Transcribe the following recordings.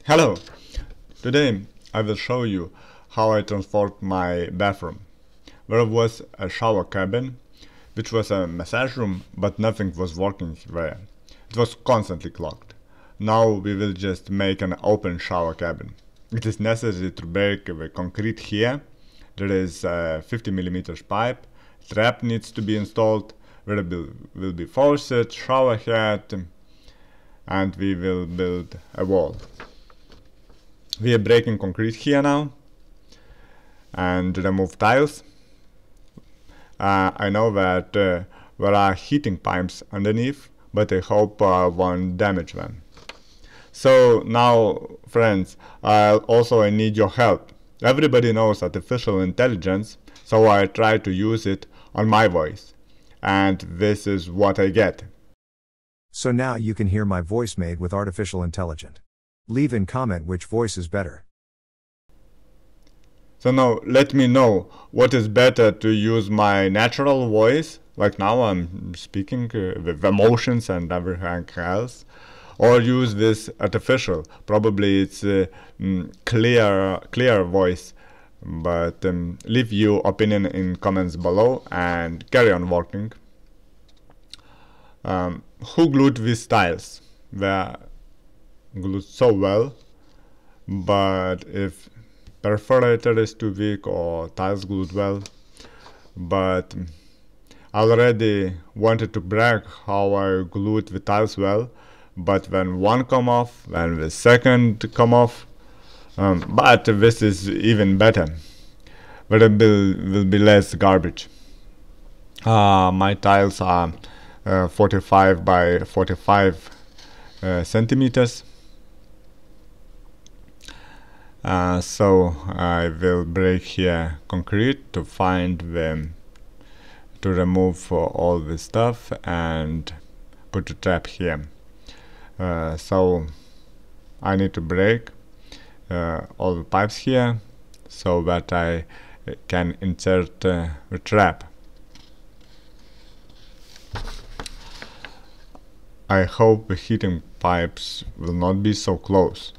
Hello! Today I will show you how I transformed my bathroom. There was a shower cabin, which was a massage room, but nothing was working there. It was constantly clogged. Now we will just make an open shower cabin. It is necessary to break the concrete here. There is a 50mm pipe. Trap needs to be installed. There will be faucet, shower head, and we will build a wall. We are breaking concrete here now and remove tiles. I know that there are heating pipes underneath, but I hope I won't damage them. So now, friends, I need your help. Everybody knows artificial intelligence, so I try to use it on my voice. And this is what I get. So now you can hear my voice made with artificial intelligence. Leave in comment which voice is better. So now let me know what is better, to use my natural voice, like now I'm speaking with emotions and everything else, or use this artificial. Probably it's a clear voice, but leave your opinion in comments below and carry on working. Who glued these tiles? They're glued so well, but if perforator is too weak or tiles glued well, but I already wanted to brag how I glued the tiles well, but when one come off, when the second come off, but this is even better. There will be less garbage. My tiles are 45 by 45 centimeters. So I will break here concrete to remove all the stuff and put a trap here. So I need to break all the pipes here so that I can insert the trap. I hope the heating pipes will not be so close.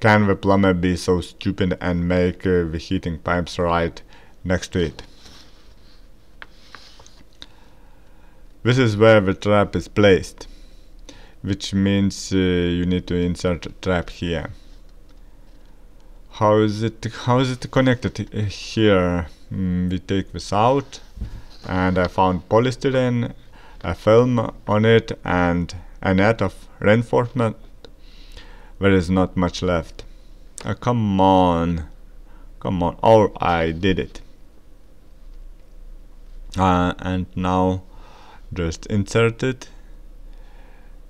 Can the plumber be so stupid and make the heating pipes right next to it? This is where the trap is placed, which means you need to insert a trap here. How is it connected here? We take this out, and I found polystyrene, a film on it, and a net of reinforcement. There is not much left. Come on. Oh, I did it. And now just insert it.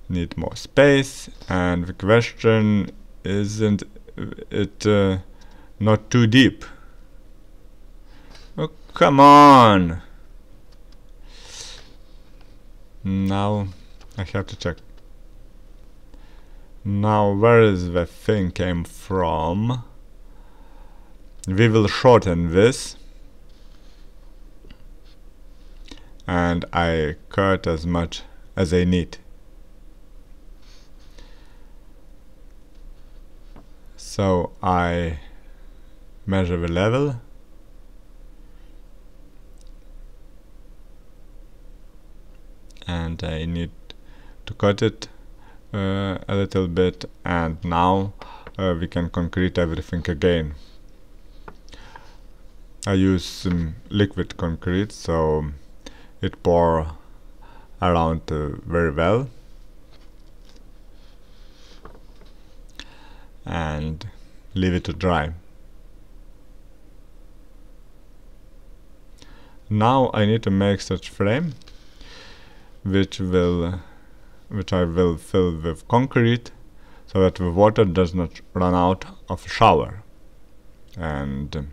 Need more space, and the question, isn't it not too deep? Oh, come on. Now I have to check. Now where is the thing came from? We will shorten this, and I cut as much as I need. So I measure the level, and I need to cut it a little bit, and now we can concrete everything again. I use some liquid concrete, so it pour around very well, and leave it to dry. Now I need to make such frame which I will fill with concrete, so that the water does not run out of the shower. And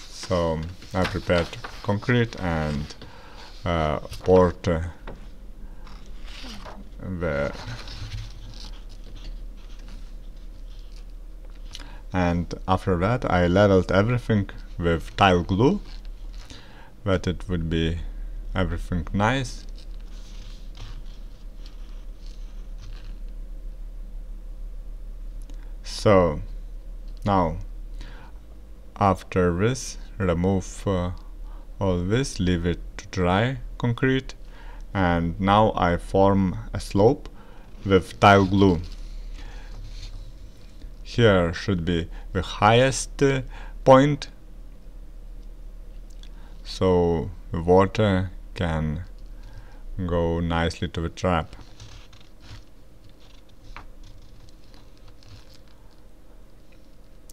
so I prepared concrete and poured and after that I leveled everything with tile glue, that it would be everything nice. So now after this, remove all this, leave it to dry concrete, and now I form a slope with tile glue. Here should be the highest point, so the water can go nicely to the trap.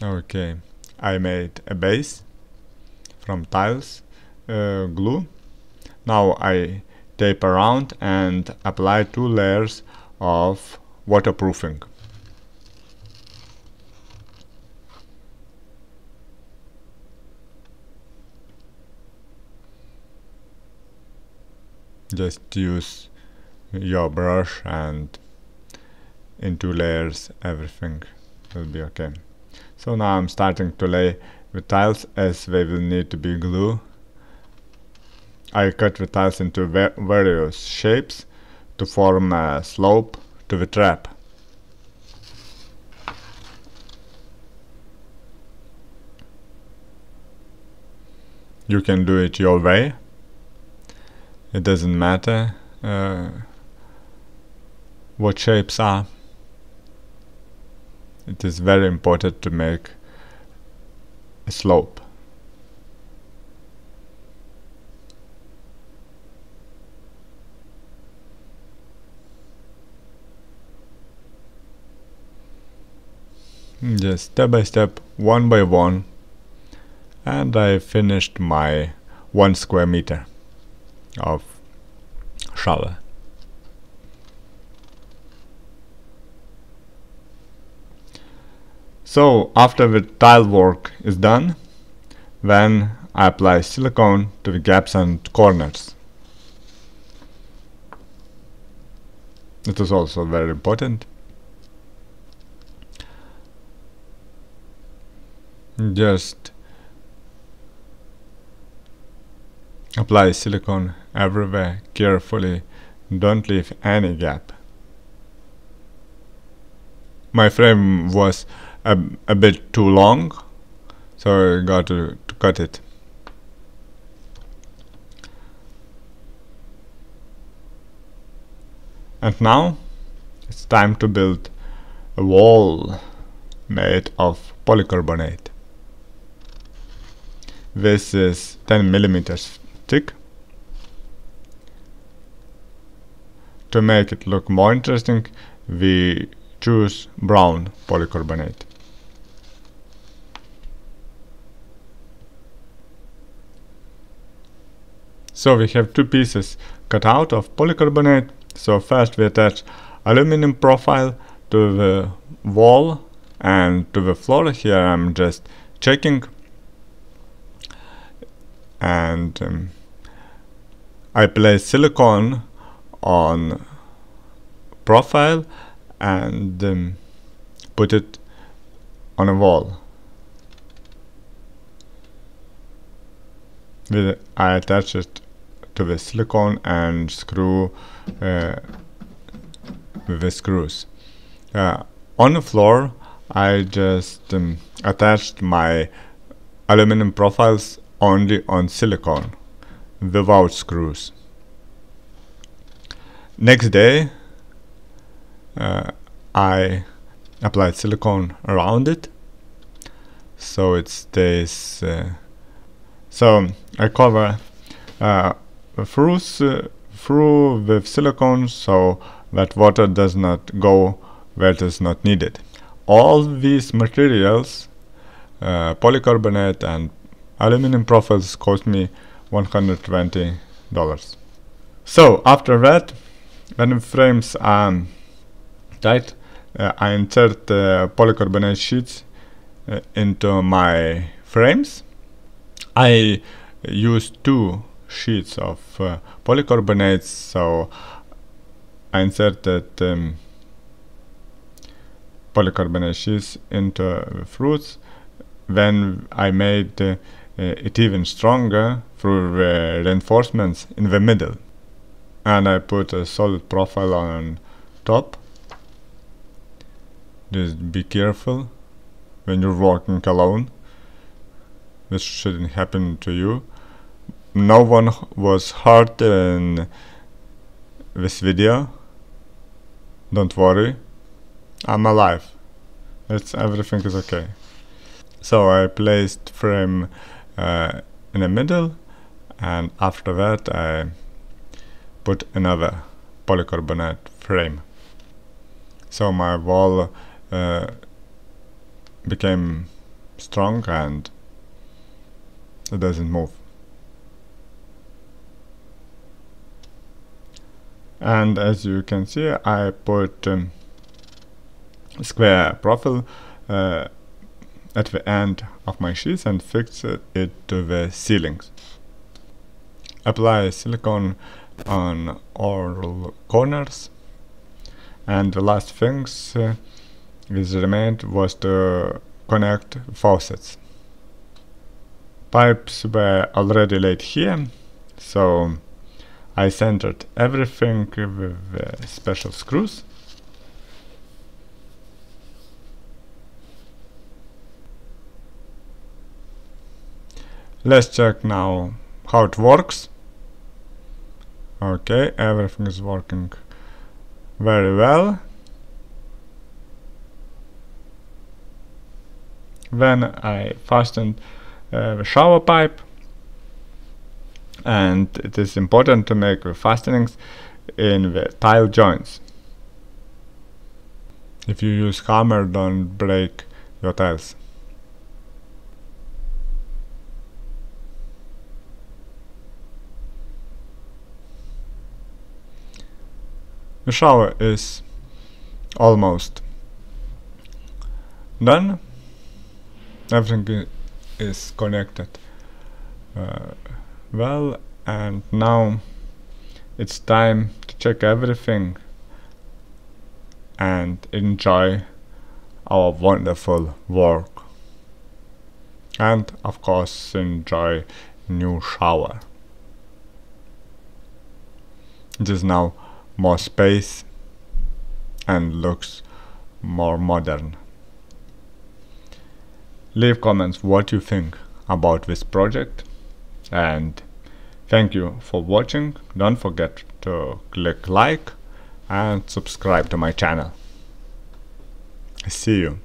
Okay, I made a base from tiles glue. Now I tape around and apply 2 layers of waterproofing. Just use your brush and in 2 layers everything will be okay. So now I'm starting to lay the tiles as they will need to be glue. I cut the tiles into various shapes to form a slope to the trap. You can do it your way. It doesn't matter what shapes are. It is very important to make a slope. Just step by step, one by one, and I finished my 1 square meter of shower. So after the tile work is done, then I apply silicone to the gaps and corners. It is also very important. Just apply silicone everywhere carefully, don't leave any gap. My frame was a bit too long, so I got to cut it. And now it's time to build a wall made of polycarbonate. This is 10 millimeters thick. To make it look more interesting, we choose brown polycarbonate. So we have 2 pieces cut out of polycarbonate. So first we attach aluminum profile to the wall and to the floor. Here I'm just checking, and I place silicone on profile and put it on a wall. I attach it to the silicone and screw with the screws. On the floor I just attached my aluminum profiles only on silicone without screws. Next day I applied silicone around it so it stays. So I cover through with silicone so that water does not go where it is not needed. All these materials, polycarbonate and aluminum profiles, cost me $120. So after that, when the frames are tight, I insert polycarbonate sheets into my frames. I use 2 sheets of polycarbonate, so I inserted polycarbonate sheets into the fruits. Then I made it even stronger through the reinforcements in the middle, and I put a solid profile on top. Just be careful when you're working alone. This shouldn't happen to you. No one was hurt in this video. Don't worry, I'm alive. Everything is okay. So I placed frame in the middle, and after that I put another polycarbonate frame. So my wall became strong and it doesn't move. And as you can see, I put square profile at the end of my sheets and fix it to the ceilings. Apply silicone on all corners, and the last things which remained was to connect faucets. Pipes were already laid here, so I centered everything with special screws. Let's check now how it works. Okay, everything is working very well. Then I fastened the shower pipe, and it is important to make the fastenings in the tile joints. If you use hammer, don't break your tiles. The shower is almost done. Everything is connected well, and now it's time to check everything and enjoy our wonderful work, and of course enjoy new shower. It is now more space and looks more modern. Leave comments what you think about this project, and thank you for watching. Don't forget to click like and subscribe to my channel. See you.